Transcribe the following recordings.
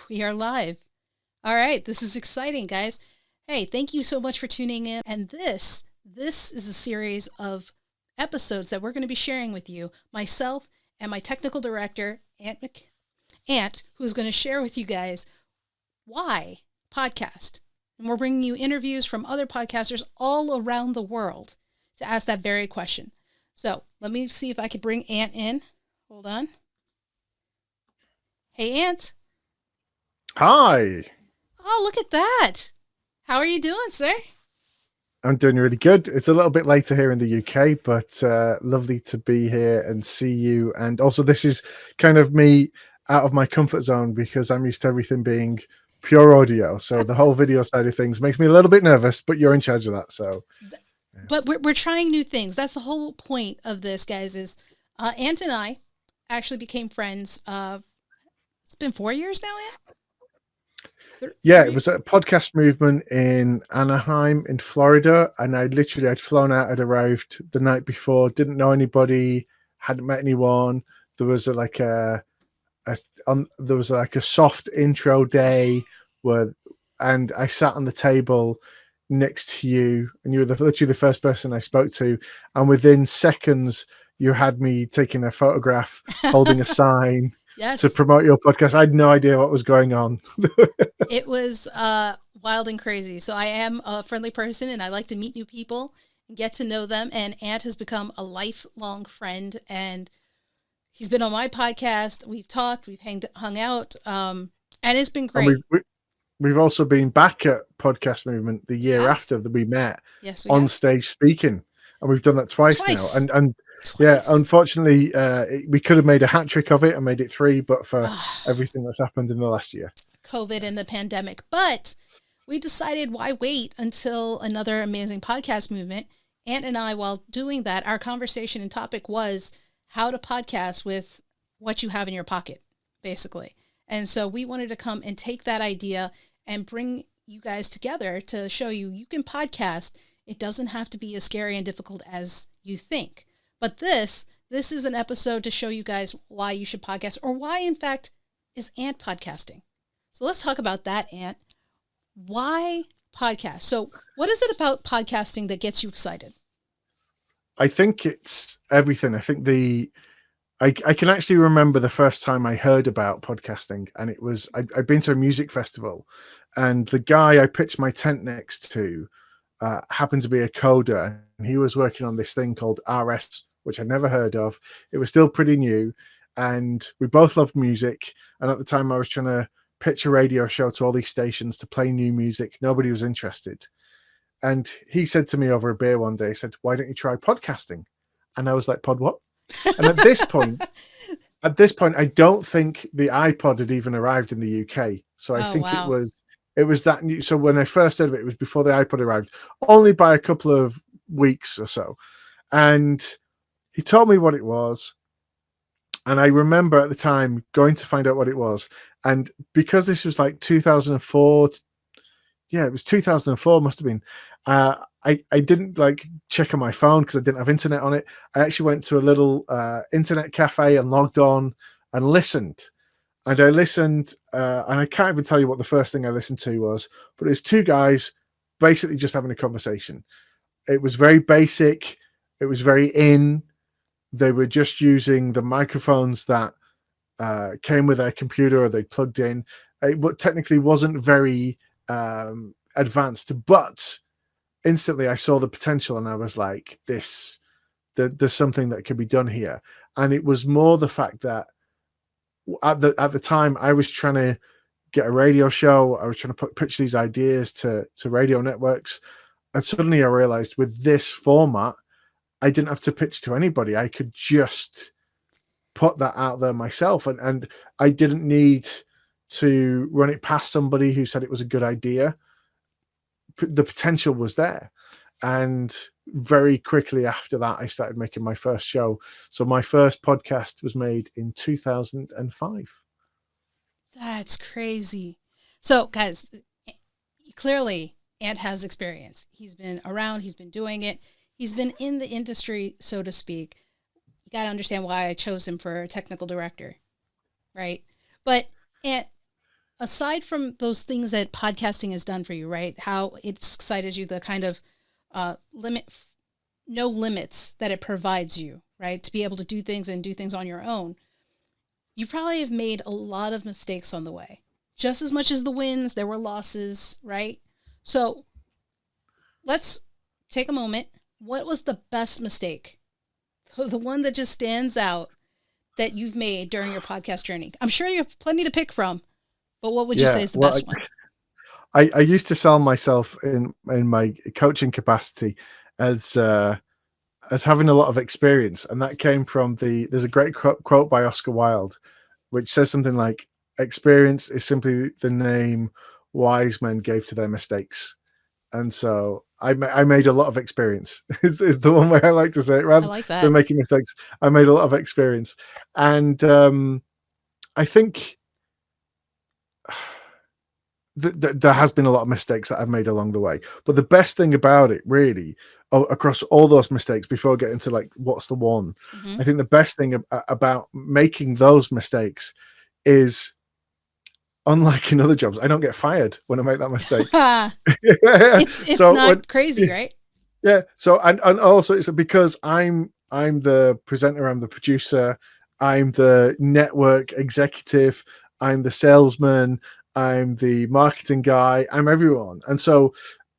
We are live. All right, this is exciting, guys. Hey, thank you so much for tuning in. And this is a series of episodes that we're going to be sharing with you, myself and my technical director, Ant, who's going to share with you guys why podcast. And we're bringing you interviews from other podcasters all around the world to ask that very question. So let me see if I could bring Ant in. Hold on. Hey, Ant. Hi. Oh, look at that. How are you doing, sir? I'm doing really good. It's a little bit later here in the UK, but lovely to be here and see you. And also, this is kind of me out of my comfort zone because I'm used to everything being pure audio. So the whole video side of things makes me a little bit nervous, but you're in charge of that. So, yeah. But we're trying new things. That's the whole point of this, guys, is Ant and I actually became friends. It's been 4 years now, Ant? Yeah, it was a podcast movement in Anaheim in Florida, and I'd flown out, I'd arrived the night before, didn't know anybody, hadn't met anyone. There was there was like a soft intro day and I sat on the table next to you, and you were literally the first person I spoke to, and within seconds you had me taking a photograph, holding a sign. Yes. To promote your podcast. I had no idea what was going on. It was wild and crazy. So I am a friendly person and I like to meet new people and get to know them. And Ant has become a lifelong friend, and he's been on my podcast. We've talked, we've hung out, and it's been great. And we've also been back at Podcast Movement the year after that we met. Yes, on stage speaking. And we've done that twice. Now. And Twice. Yeah, unfortunately, we could have made a hat trick of it and made it 3, but for everything that's happened in the last year. COVID and the pandemic. But we decided, why wait until another amazing podcast movement? Ant and I, while doing that, our conversation and topic was how to podcast with what you have in your pocket, basically. And so we wanted to come and take that idea and bring you guys together to show you can podcast. It doesn't have to be as scary and difficult as you think. But this is an episode to show you guys why you should podcast, or why, in fact, is Ant podcasting. So let's talk about that, Ant. Why podcast? So what is it about podcasting that gets you excited? I think it's everything. I think I can actually remember the first time I heard about podcasting, and it was, I'd been to a music festival, and the guy I pitched my tent next to happened to be a coder, and he was working on this thing called RS, which I'd never heard of. It was still pretty new, and we both loved music. And at the time I was trying to pitch a radio show to all these stations to play new music. Nobody was interested. And he said to me over a beer one day, he said, "Why don't you try podcasting?" And I was like, "Pod what?" And at this point, I don't think the iPod had even arrived in the UK. So I think it was that new. So when I first heard of it, it was before the iPod arrived, only by a couple of weeks or so. And he told me what it was. And I remember at the time going to find out what it was. And because this was like 2004, it was 2004, must have been. I didn't like check on my phone because I didn't have internet on it. I actually went to a little internet cafe and logged on and listened. And I listened, and I can't even tell you what the first thing I listened to was, but it was 2 guys basically just having a conversation. It was very basic. It was very in. They were just using the microphones that came with their computer or they plugged in. It technically wasn't very advanced, but instantly I saw the potential and I was like, there's something that could be done here. And it was more the fact that at the time I was trying to get a radio show. I was trying to pitch these ideas to radio networks. And suddenly I realized with this format, I didn't have to pitch to anybody. I could just put that out there myself. And I didn't need to run it past somebody who said it was a good idea. The potential was there. And very quickly after that, I started making my first show. So my first podcast was made in 2005. That's crazy. So, guys, clearly, Ant has experience. He's been around. He's been doing it. He's been in the industry, so to speak. You got to understand why I chose him for technical director, right? But Ant, aside from those things that podcasting has done for you, right? How it's excited you, the kind of limit, no limits that it provides you, right? To be able to do things and do things on your own. You probably have made a lot of mistakes on the way. Just as much as the wins, there were losses, right? So let's take a moment. What was the best mistake? The one that just stands out that you've made during your podcast journey? I'm sure you have plenty to pick from, but what would you say Yeah. is the Well, best one? I used to sell myself in my coaching capacity as having a lot of experience, and that came from there's a great quote by Oscar Wilde, which says something like, "Experience is simply the name wise men gave to their mistakes." And so I made a lot of experience. is the one way I like to say it, I rather like than that. making mistakes. I made a lot of experience, and I think there has been a lot of mistakes that I've made along the way. But the best thing about it, really, across all those mistakes, before getting to like what's the one, Mm-hmm. I think the best thing about making those mistakes is, unlike in other jobs, I don't get fired when I make that mistake. It's So when, not crazy, right? yeah, so and also it's because I'm the presenter, I'm the producer, I'm the network executive, I'm the salesman, I'm the marketing guy, I'm everyone. And so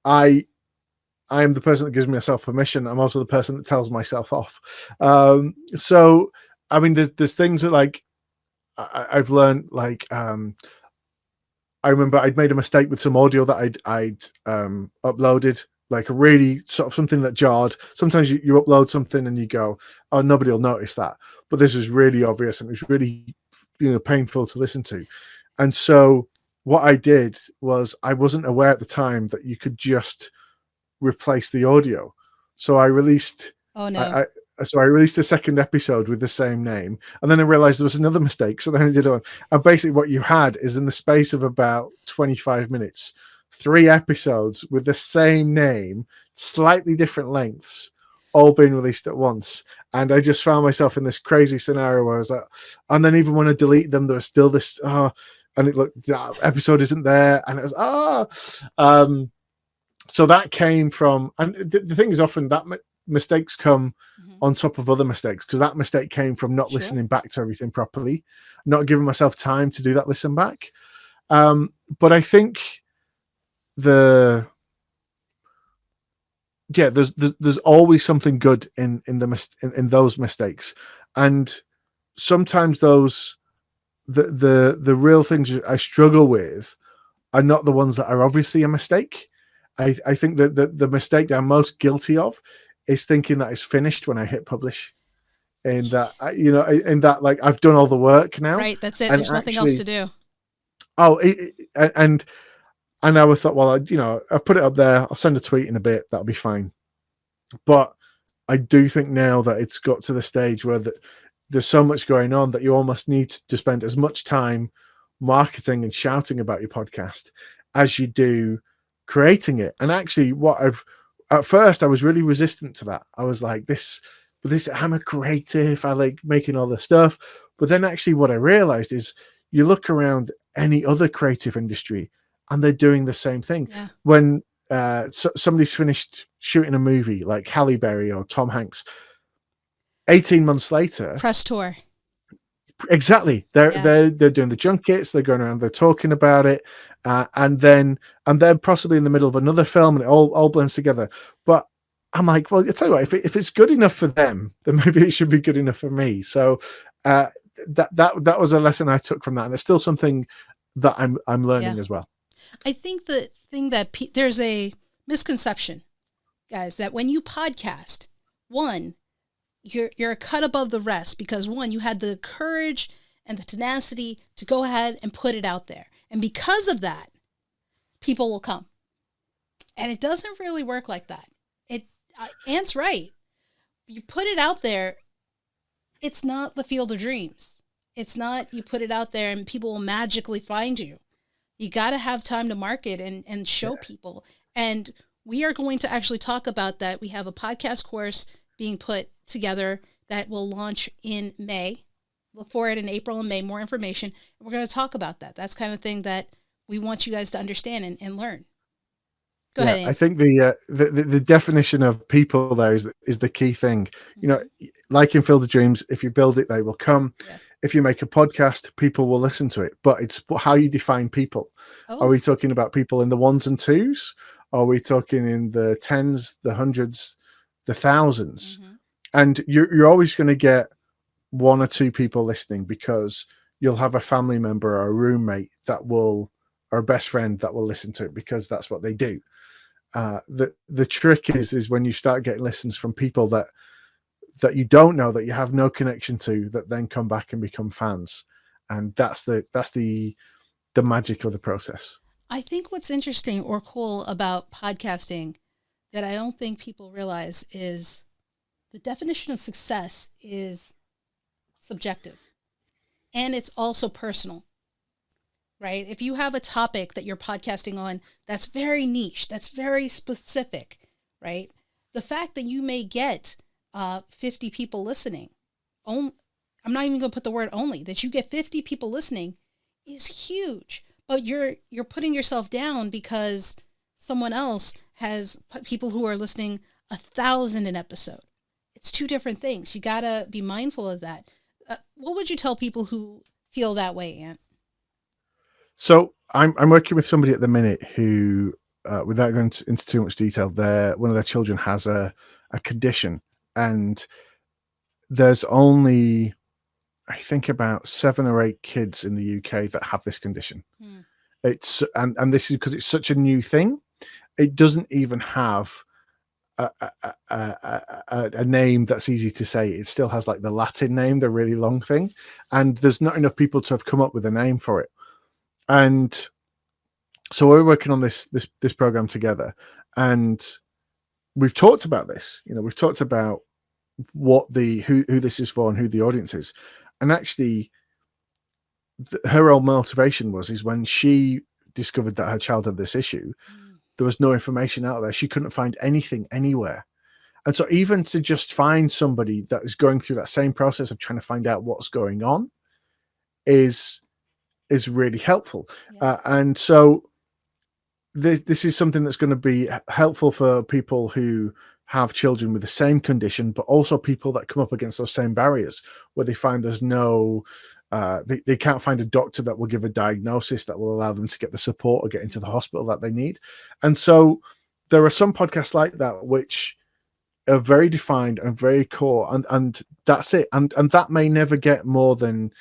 I I'm the person that gives myself permission. I'm also the person that tells myself off. So I mean, there's things that like I've learned, like I remember I'd made a mistake with some audio that I'd uploaded, like a really sort of something that jarred. Sometimes you upload something and you go, "Oh, nobody will notice that," but this was really obvious and it was really, painful to listen to. And so what I did was, I wasn't aware at the time that you could just replace the audio. So I released Oh no. I so I released a second episode with the same name, and then I realized there was another mistake. So then I did one. And basically, what you had is, in the space of about 25 minutes, 3 episodes with the same name, slightly different lengths, all being released at once. And I just found myself in this crazy scenario where I was like, and then even when I deleted them, there was still this, and it looked, that episode isn't there, and it was so that came from, and the thing is, often that mistakes come Mm-hmm. on top of other mistakes, because that mistake came from not Sure. listening back to everything properly, not giving myself time to do that listen back. But I think the yeah, there's always something good in those mistakes, and sometimes those the real things I struggle with are not the ones that are obviously a mistake. I think that the mistake that I'm most guilty of is thinking that it's finished when I hit publish. And that, in that, like, I've done all the work now, Right, that's it. and There's nothing else to actually, do. oh, and I would thought, well, I've put it up there. I'll send a tweet in a bit. That'll be fine. But I do think now that it's got to the stage where there's so much going on that you almost need to spend as much time marketing and shouting about your podcast as you do creating it. And actually, at first I was really resistant to that. I was like, I'm a creative, I like making all this stuff. But then actually what I realized is, you look around any other creative industry and they're doing the same thing. Yeah. When somebody's finished shooting a movie, like Halle Berry or Tom Hanks, 18 months later, Press tour. exactly, they're doing the junkets, they're going around, they're talking about it, and they're possibly in the middle of another film, and it all blends together. But I'm like, well, I tell you what, if it's good enough for them, then maybe it should be good enough for me. So that was a lesson I took from that, and it's still something that I'm learning Yeah. as well. I think the thing that there's a misconception, guys, that when you podcast, one, you're a cut above the rest because, one, you had the courage and the tenacity to go ahead and put it out there. And because of that, people will come. And it doesn't really work like that. Ant's right. You put it out there, it's not the field of dreams. It's not you put it out there and people will magically find you. You got to have time to market and show people. And we are going to actually talk about that. We have a podcast course being put together that will launch in May. look for it in April and May, more information. And we're going to talk about that. That's kind of thing that we want you guys to understand and learn. Go Yeah, ahead, I Ant. think the definition of people there is the key thing. You know, Mm-hmm. like in Field of Dreams, if you build it, they will come. Yeah. If you make a podcast, people will listen to it. But it's how you define people. Are Oh. we talking about people in the ones and twos? Are we talking in the tens, the hundreds, the thousands? Mm-hmm. And you're always going to get one or two people listening because you'll have a family member or a roommate that will, or a best friend that will listen to it because that's what they do. The trick is when you start getting listens from people that you don't know, that you have no connection to, that then come back and become fans, and that's the magic of the process. I think what's interesting or cool about podcasting that I don't think people realize is the definition of success is subjective and it's also personal, right? If you have a topic that you're podcasting on that's very niche, that's very specific, right? The fact that you may get 50 people listening, I'm not even going to put the word only, that you get 50 people listening is huge. But you're putting yourself down because someone else has people who are listening 1,000 an episode. It's two different things. You got to be mindful of that. What would you tell people who feel that way, Ant? So I'm working with somebody at the minute who, without going into too much detail, one of their children has a condition, and there's only, I think, about 7 or 8 kids in the UK that have this condition. Hmm. It's and this is because it's such a new thing. It doesn't even have a name that's easy to say. It still has like the Latin name, the really long thing, and there's not enough people to have come up with a name for it. And so we're working on this program together, and we've talked about this. You know, we've talked about who this is for and who the audience is, and actually her whole motivation is when she discovered that her child had this issue, Hmm. there was no information out there. She couldn't find anything anywhere. And so even to just find somebody that is going through that same process of trying to find out what's going on is really helpful. Yeah. And so this is something that's going to be helpful for people who have children with the same condition, but also people that come up against those same barriers where they find there's no, they can't find a doctor that will give a diagnosis that will allow them to get the support or get into the hospital that they need. And so there are some podcasts like that which are very defined and very core, and that's it. And that may never get more than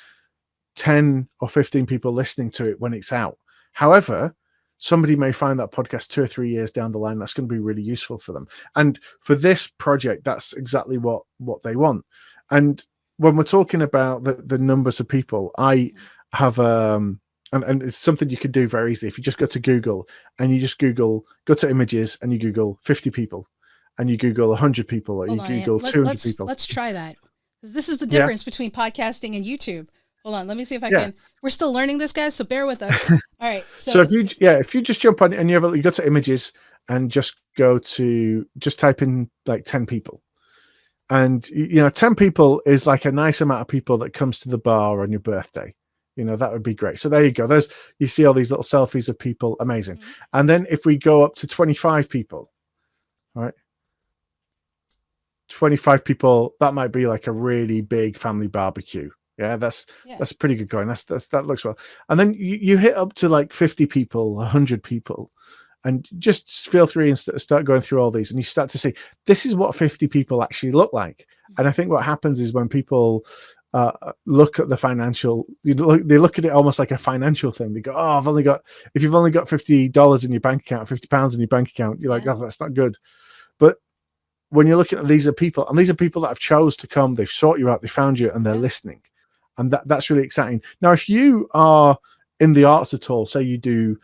10 or 15 people listening to it when it's out. However, somebody may find that podcast 2 or 3 years down the line that's going to be really useful for them. And for this project, that's exactly what they want. And when we're talking about the numbers of people, I have and it's something you could do very easily. If you just go to Google and you just go to images and you Google 50 people and you Google 100 people or Hold you on, Ant. Google 200 people. Let's try that. 'Cause this is the Yeah. difference between podcasting and YouTube. Hold on, let me see if I Yeah. can. We're still learning this, guys, so bear with us. All right, So so if you just jump on and you go to images and just type in like 10 people, and 10 people is like a nice amount of people that comes to the bar on your birthday. That would be great. So there you go. You see all these little selfies of people, amazing. Mhm. And then if we go up to 25 people, all right, 25 people, that might be like a really big family barbecue. Yeah, that's pretty good going. That looks well. And then you hit up to like 50 people, 100 people, and just feel free and start going through all these, and you start to see this is what 50 people actually look like. And I think what happens is when people look at the financial, they look at it almost like a financial thing. They go, "Oh, if you've only got $50 in your bank account, £50 in your bank account, you're like, oh, that's not good." But when you're looking at these are people that have chose to come, they've sought you out, they found you, and they're listening, and that's really exciting. Now, if you are in the arts at all, say you do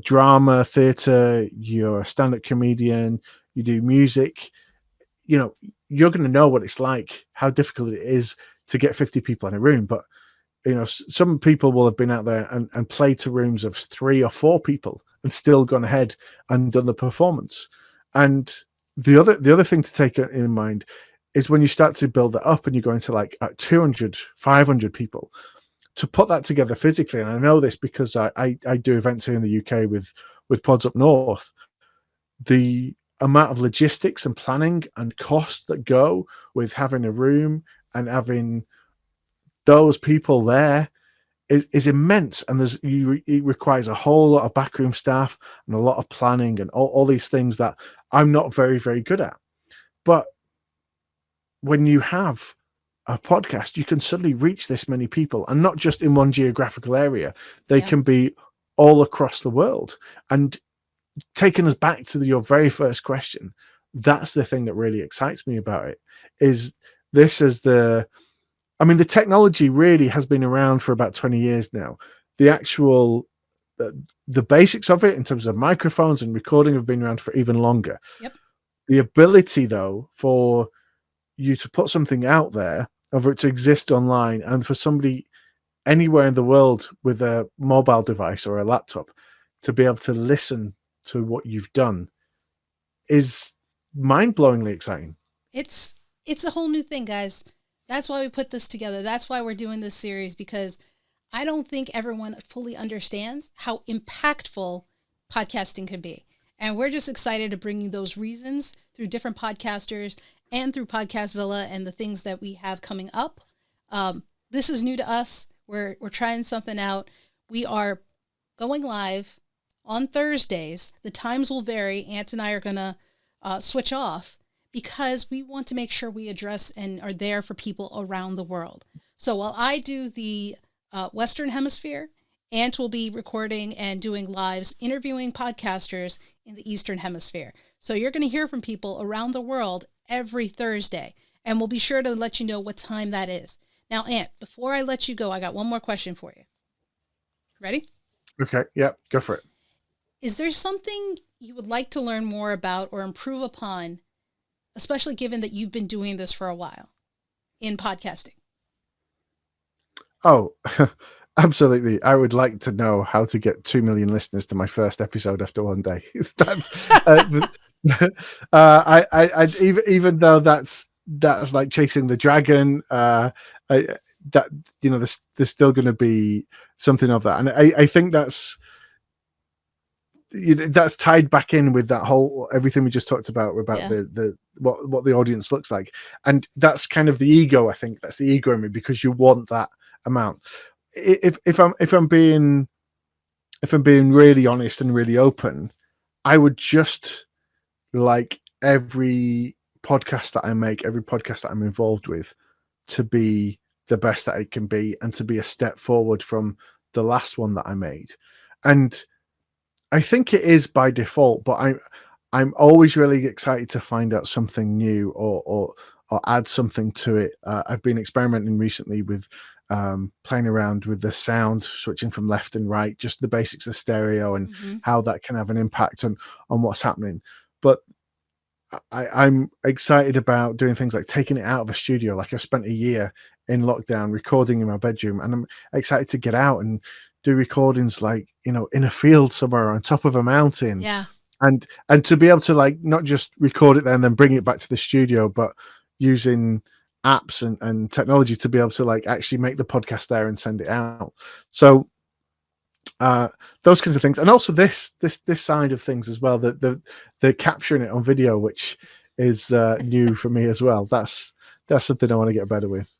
drama, theatre, you're a stand-up comedian, you do music, you're going to know what it's like, how difficult it is to get 50 people in a room. But some people will have been out there and played to rooms of 3 or 4 people and still gone ahead and done the performance. And the other thing to take in mind is when you start to build that up and you go into like 200, 500 people, to put that together physically. And I know this because I do events here in the UK with Pods Up North. The amount of logistics and planning and cost that go with having a room and having those people there is immense. And it requires a whole lot of backroom staff and a lot of planning and all these things that I'm not very, very good at. But when you have a podcast, you can suddenly reach this many people, and not just in one geographical area. They can be all across the world. And taking us back to your very first question, that's the thing that really excites me about it. Is this is the technology really has been around for about 20 years now. The actual the basics of it in terms of microphones and recording have been around for even longer. Yep. The ability, though, for you to put something out there, or for it to exist online, and for somebody anywhere in the world with a mobile device or a laptop to be able to listen to what you've done, is mind-blowingly exciting. It's a whole new thing, guys. That's why we put this together. That's why we're doing this series, because I don't think everyone fully understands how impactful podcasting can be. And we're just excited to bring you those reasons through different podcasters and through Podcast Villa and the things that we have coming up. This is new to us. We're trying something out. We are going live on Thursdays. The times will vary. Ant and I are going to switch off because we want to make sure we address and are there for people around the world. So while I do the Western Hemisphere, Ant will be recording and doing lives, interviewing podcasters in the Eastern Hemisphere. So you're going to hear from people around the world every Thursday, and we'll be sure to let you know what time that is. Now, Ant, before I let you go, I got one more question for you. Ready? Okay. Yeah, go for it. Is there something you would like to learn more about or improve upon, especially given that you've been doing this for a while in podcasting? Oh, absolutely. I would like to know how to get 2 million listeners to my first episode after one day. That's even though that's like chasing the dragon. There's still going to be something of that, and I think that's tied back in with that whole everything we just talked about the what the audience looks like, and that's kind of the ego. I think that's the ego in me, because you want that amount. If I'm being really honest and really open, I would just like every podcast that I make, every podcast that I'm involved with, to be the best that it can be, and to be a step forward from the last one that I made. And I think it is by default, but I'm always really excited to find out something new or add something to it. I've been experimenting recently with playing around with the sound, switching from left and right, just the basics of stereo and how that can have an impact on what's happening. But I'm excited about doing things like taking it out of a studio. Like, I've spent a year in lockdown recording in my bedroom, and I'm excited to get out and do recordings, like, in a field somewhere on top of a mountain. Yeah. And to be able to, like, not just record it there and then bring it back to the studio, but using apps and technology to be able to, like, actually make the podcast there and send it out. So those kinds of things, and also this side of things as well, the capturing it on video, which is new for me as well. That's something I want to get better with.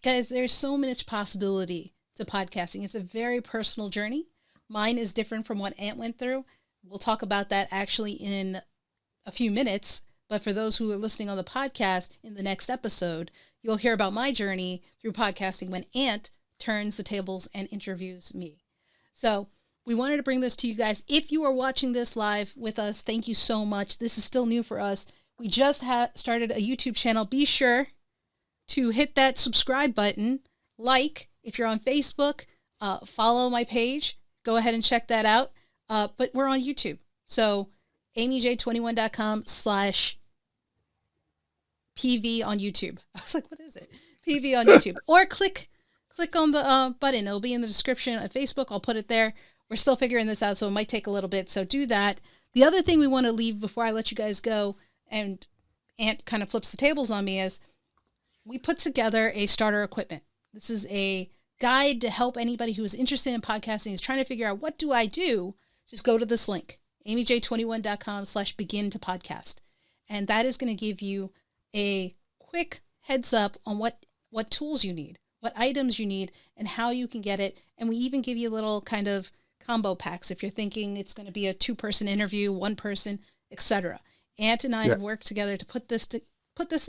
Guys, there's so much possibility to podcasting. It's a very personal journey. Mine is different from what Ant went through. We'll talk about that actually in a few minutes. But for those who are listening on the podcast, in the next episode, you'll hear about my journey through podcasting when Ant turns the tables and interviews me. So we wanted to bring this to you guys. If you are watching this live with us, thank you so much. This is still new for us. We just started a YouTube channel. Be sure to hit that subscribe button. Like, if you're on Facebook, follow my page. Go ahead and check that out. But we're on YouTube. So AimeeJ21.com/PV on YouTube. I was like, what is it? PV on YouTube. Or click on the button. It'll be in the description on Facebook. I'll put it there. We're still figuring this out, so it might take a little bit. So do that. The other thing we want to leave before I let you guys go, and Ant kind of flips the tables on me is we put together a starter equipment. This is a guide to help anybody who is interested in podcasting, is trying to figure out what do I do. Just go to this link, aimej21.com/begin to podcast. And that is going to give you a quick heads up on what tools you need, what items you need, and how you can get it. And we even give you little kind of combo packs if you're thinking it's going to be a 2-person interview, 1 person, etc. Ant and I have worked together to put this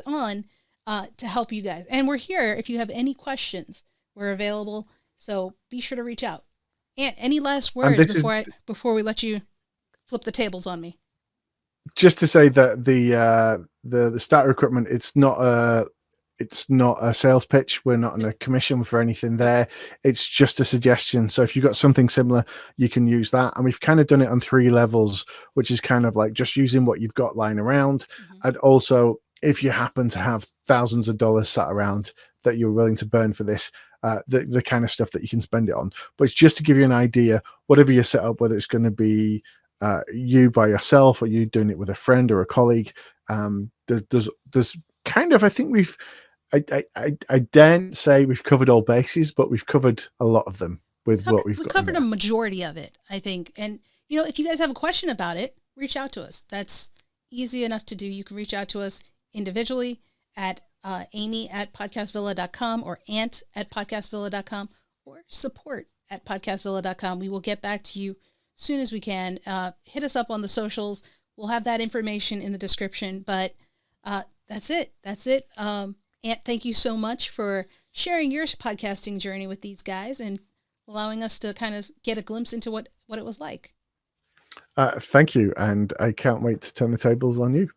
on to help you guys. And we're here if you have any questions. We're available, so be sure to reach out. Ant, any last words before we let you flip the tables on me? Just to say that the starter equipment, it's not a sales pitch. We're not on a commission for anything there. It's just a suggestion. So if you've got something similar, you can use that. And we've kind of done it on 3 levels, which is kind of like just using what you've got lying around. And also, if you happen to have thousands of dollars sat around that you're willing to burn for this, the kind of stuff that you can spend it on. But it's just to give you an idea, whatever you set up, whether it's going to be you by yourself or you doing it with a friend or a colleague, there's kind of, I think I daren't say we've covered all bases, but we've covered a lot of them with what we've got. We covered a majority of it, I think. And, if you guys have a question about it, reach out to us. That's easy enough to do. You can reach out to us individually at Aimee@podcastvilla.com or Ant@podcastvilla.com or support@podcastvilla.com. We will get back to you as soon as we can. Hit us up on the socials. We'll have that information in the description, but that's it. Ant, thank you so much for sharing your podcasting journey with these guys and allowing us to kind of get a glimpse into what it was like. Thank you. And I can't wait to turn the tables on you.